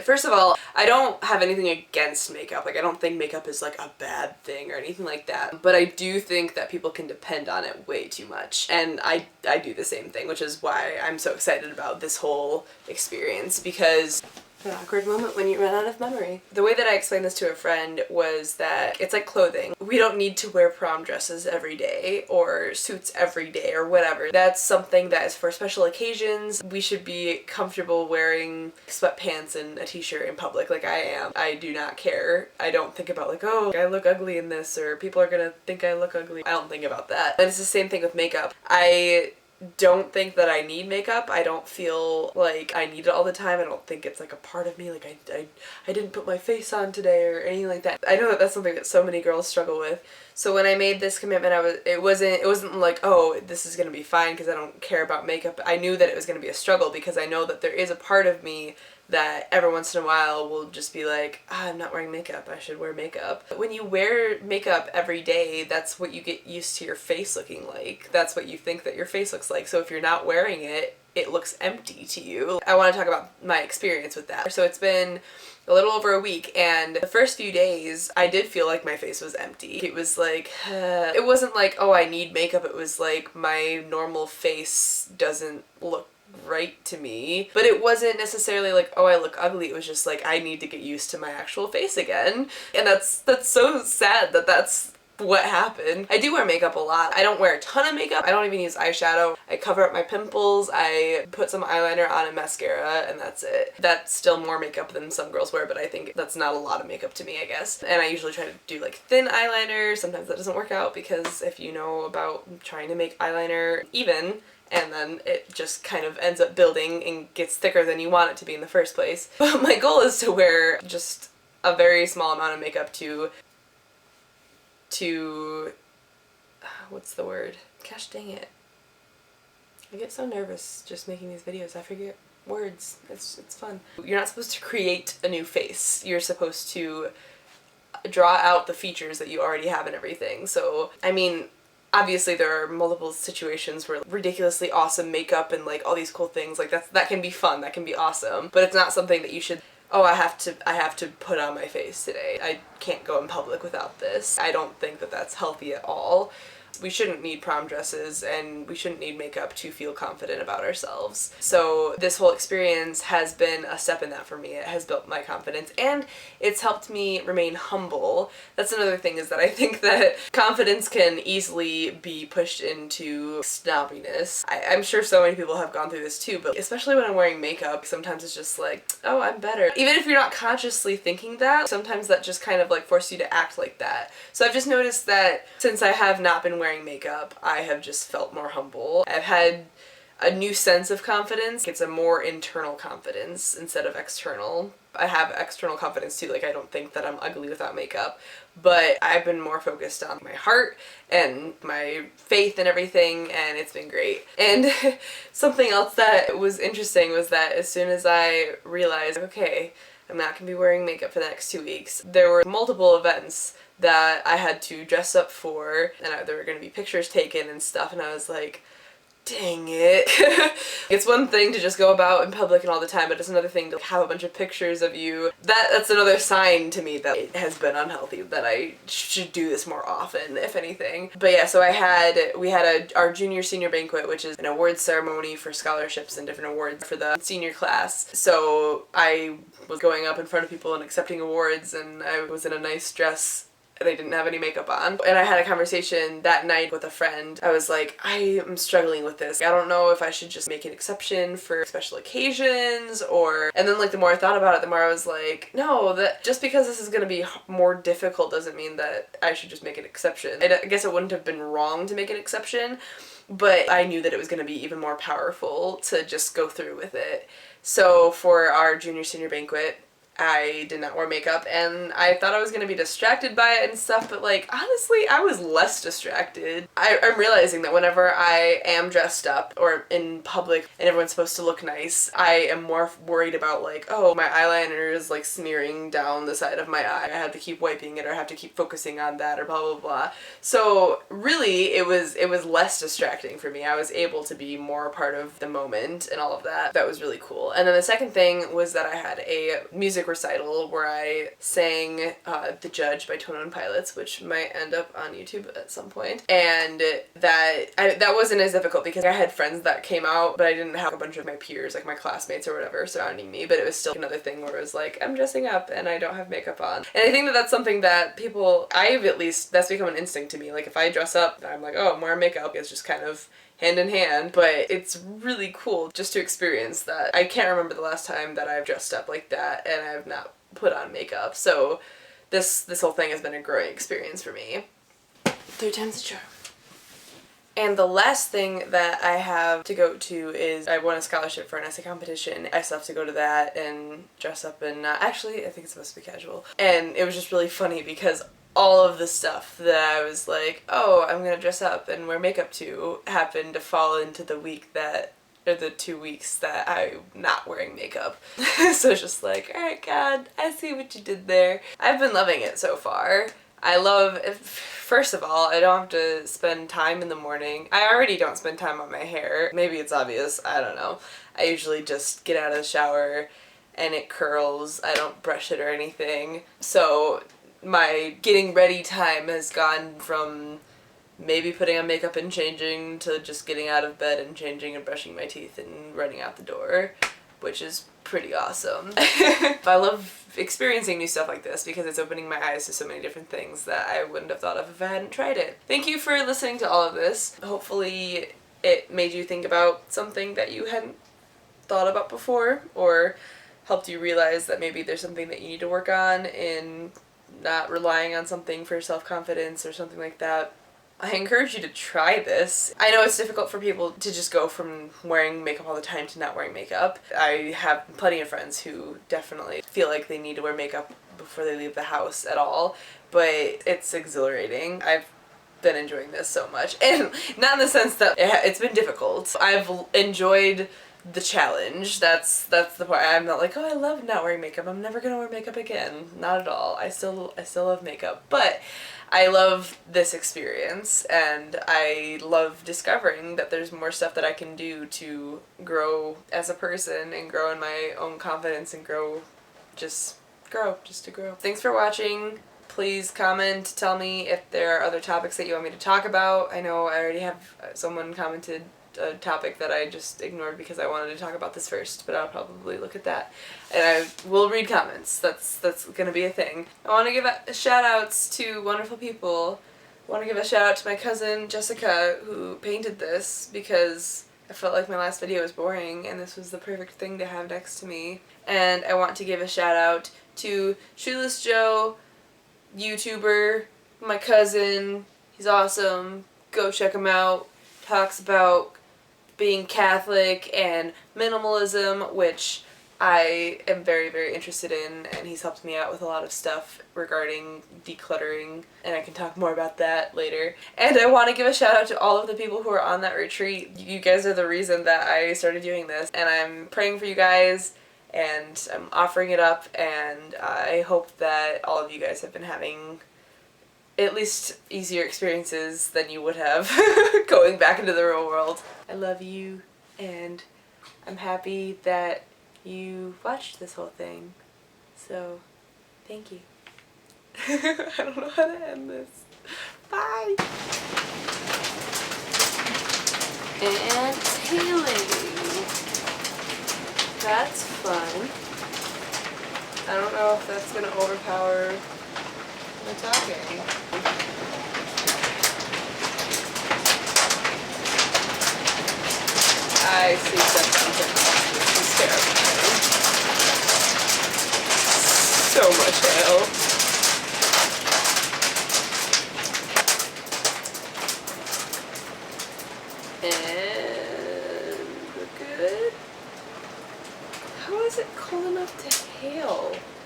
First of all, I don't have anything against makeup. Like, I don't think makeup is like a bad thing or anything like that. But I do think that people can depend on it way too much. And I do the same thing, which is why I'm so excited about this whole experience, because an awkward moment when you run out of memory. The way that I explained this to a friend was that it's like clothing. We don't need to wear prom dresses every day or suits every day or whatever. That's something that is for special occasions. We should be comfortable wearing sweatpants and a t-shirt in public like I am. I do not care. I don't think about like, oh, I look ugly in this, or people are gonna think I look ugly. I don't think about that. And it's the same thing with makeup. I don't think that I need makeup. I don't feel like I need it all the time. I don't think it's like a part of me, like I didn't put my face on today or anything like that. I know that that's something that so many girls struggle with. So when I made this commitment, it wasn't like, oh, this is gonna be fine because I don't care about makeup. I knew that it was gonna be a struggle because I know that there is a part of me that every once in a while will just be like, I'm not wearing makeup, I should wear makeup. But when you wear makeup every day, that's what you get used to your face looking like. That's what you think that your face looks like. So if you're not wearing it, it looks empty to you. I want to talk about my experience with that. So it's been a little over a week, and the first few days I did feel like my face was empty. It was like, it wasn't like, oh, I need makeup. It was like my normal face doesn't look right to me, but it wasn't necessarily like, oh, I look ugly. It was just like, I need to get used to my actual face again. And that's so sad that that's what happened. I do wear makeup a lot. I don't wear a ton of makeup. I don't even use eyeshadow. I cover up my pimples. I put some eyeliner on and mascara, and that's it. That's still more makeup than some girls wear, but I think that's not a lot of makeup to me, I guess. And I usually try to do like thin eyeliner. Sometimes that doesn't work out because if you know about trying to make eyeliner even, and then it just kind of ends up building and gets thicker than you want it to be in the first place. But my goal is to wear just a very small amount of makeup to what's the word? Gosh dang it. I get so nervous just making these videos. I forget words. It's fun. You're not supposed to create a new face. You're supposed to draw out the features that you already have and everything. So, I mean, obviously there are multiple situations where ridiculously awesome makeup and like all these cool things, like that can be fun, that can be awesome, but it's not something that you should, oh, I have to put on my face today. I can't go in public without this. I don't think that that's healthy at all. We shouldn't need prom dresses and we shouldn't need makeup to feel confident about ourselves. So this whole experience has been a step in that for me. It has built my confidence and it's helped me remain humble. That's another thing, is that I think that confidence can easily be pushed into snobbiness. I'm sure so many people have gone through this too, but especially when I'm wearing makeup, sometimes it's just like, oh, I'm better. Even if you're not consciously thinking that, sometimes that just kind of like forces you to act like that. So I've just noticed that since I have not been wearing makeup, I have just felt more humble. I've had a new sense of confidence. It's a more internal confidence instead of external. I have external confidence too, like I don't think that I'm ugly without makeup, but I've been more focused on my heart and my faith and everything, and it's been great. And something else that was interesting was that as soon as I realized, okay, I'm not gonna be wearing makeup for the next 2 weeks, there were multiple events that I had to dress up for, and there were going to be pictures taken and stuff, and I was like, dang it. It's one thing to just go about in public and all the time, but it's another thing to have a bunch of pictures of you. That's another sign to me that it has been unhealthy, that I should do this more often, if anything. But yeah, so we had our junior senior banquet, which is an awards ceremony for scholarships and different awards for the senior class. So I was going up in front of people and accepting awards, and I was in a nice dress. They didn't have any makeup on. And I had a conversation that night with a friend. I was like, I am struggling with this. I don't know if I should just make an exception for special occasions or... And then like the more I thought about it, the more I was like, no, that just because this is going to be more difficult doesn't mean that I should just make an exception. I guess it wouldn't have been wrong to make an exception, but I knew that it was going to be even more powerful to just go through with it. So for our junior senior banquet, I did not wear makeup, and I thought I was gonna be distracted by it and stuff, but like, honestly, I was less distracted. I'm realizing that whenever I am dressed up or in public and everyone's supposed to look nice, I am more worried about like, oh, my eyeliner is like smearing down the side of my eye. I have to keep wiping it, or I have to keep focusing on that, or blah blah blah. So really, it was less distracting for me. I was able to be more a part of the moment and all of that. That was really cool. And then the second thing was that I had a music recital where I sang The Judge by Tone Pilots, which might end up on YouTube at some point. And that wasn't as difficult because I had friends that came out, but I didn't have a bunch of my peers, like my classmates or whatever, surrounding me. But it was still another thing where it was like, I'm dressing up and I don't have makeup on. And I think that that's something that people, that's become an instinct to me. Like if I dress up, I'm like, oh, I'm wearing makeup. It's just kind of hand in hand, but it's really cool just to experience that. I can't remember the last time that I've dressed up like that and I've not put on makeup. So this whole thing has been a growing experience for me. 3 times the charm. And the last thing that I have to go to is I won a scholarship for an essay competition. I still have to go to that and dress up, and actually I think it's supposed to be casual. And it was just really funny because all of the stuff that I was like, oh, I'm gonna dress up and wear makeup to happened to fall into the week that, or the 2 weeks that I'm not wearing makeup. So it's just like, alright God, I see what you did there. I've been loving it so far. I love, first of all, I don't have to spend time in the morning. I already don't spend time on my hair. Maybe it's obvious, I don't know. I usually just get out of the shower and it curls. I don't brush it or anything. So my getting ready time has gone from maybe putting on makeup and changing to just getting out of bed and changing and brushing my teeth and running out the door, which is pretty awesome. I love experiencing new stuff like this because it's opening my eyes to so many different things that I wouldn't have thought of if I hadn't tried it. Thank you for listening to all of this. Hopefully it made you think about something that you hadn't thought about before, or helped you realize that maybe there's something that you need to work on in not relying on something for self-confidence or something like that. I encourage you to try this. I know it's difficult for people to just go from wearing makeup all the time to not wearing makeup. I have plenty of friends who definitely feel like they need to wear makeup before they leave the house at all, but it's exhilarating. I've been enjoying this so much, and not in the sense that it's been difficult. I've enjoyed the challenge. That's the part. I'm not like, oh, I love not wearing makeup. I'm never gonna wear makeup again. Not at all. I still love makeup, but I love this experience, and I love discovering that there's more stuff that I can do to grow as a person and grow in my own confidence and just to grow. Thanks for watching. Please comment, tell me if there are other topics that you want me to talk about. I know I already have someone commented a topic that I just ignored because I wanted to talk about this first, but I'll probably look at that. And I will read comments. That's gonna be a thing. I want to give shout outs to wonderful people. I want to give a shout out to my cousin Jessica who painted this because I felt like my last video was boring and this was the perfect thing to have next to me. And I want to give a shout out to Shoeless Joe, YouTuber, my cousin. He's awesome. Go check him out. Talks about being Catholic and minimalism, which I am very, very interested in, and he's helped me out with a lot of stuff regarding decluttering, and I can talk more about that later. And I want to give a shout out to all of the people who are on that retreat. You guys are the reason that I started doing this, and I'm praying for you guys, and I'm offering it up, and I hope that all of you guys have been having at least easier experiences than you would have going back into the real world. I love you, and I'm happy that you watched this whole thing. So, thank you. I don't know how to end this. Bye! And tailing. That's fun. I don't know if that's gonna overpower the talking. I see something else. This is terrifying. So much hell. And we're good. How is it cold enough to hail?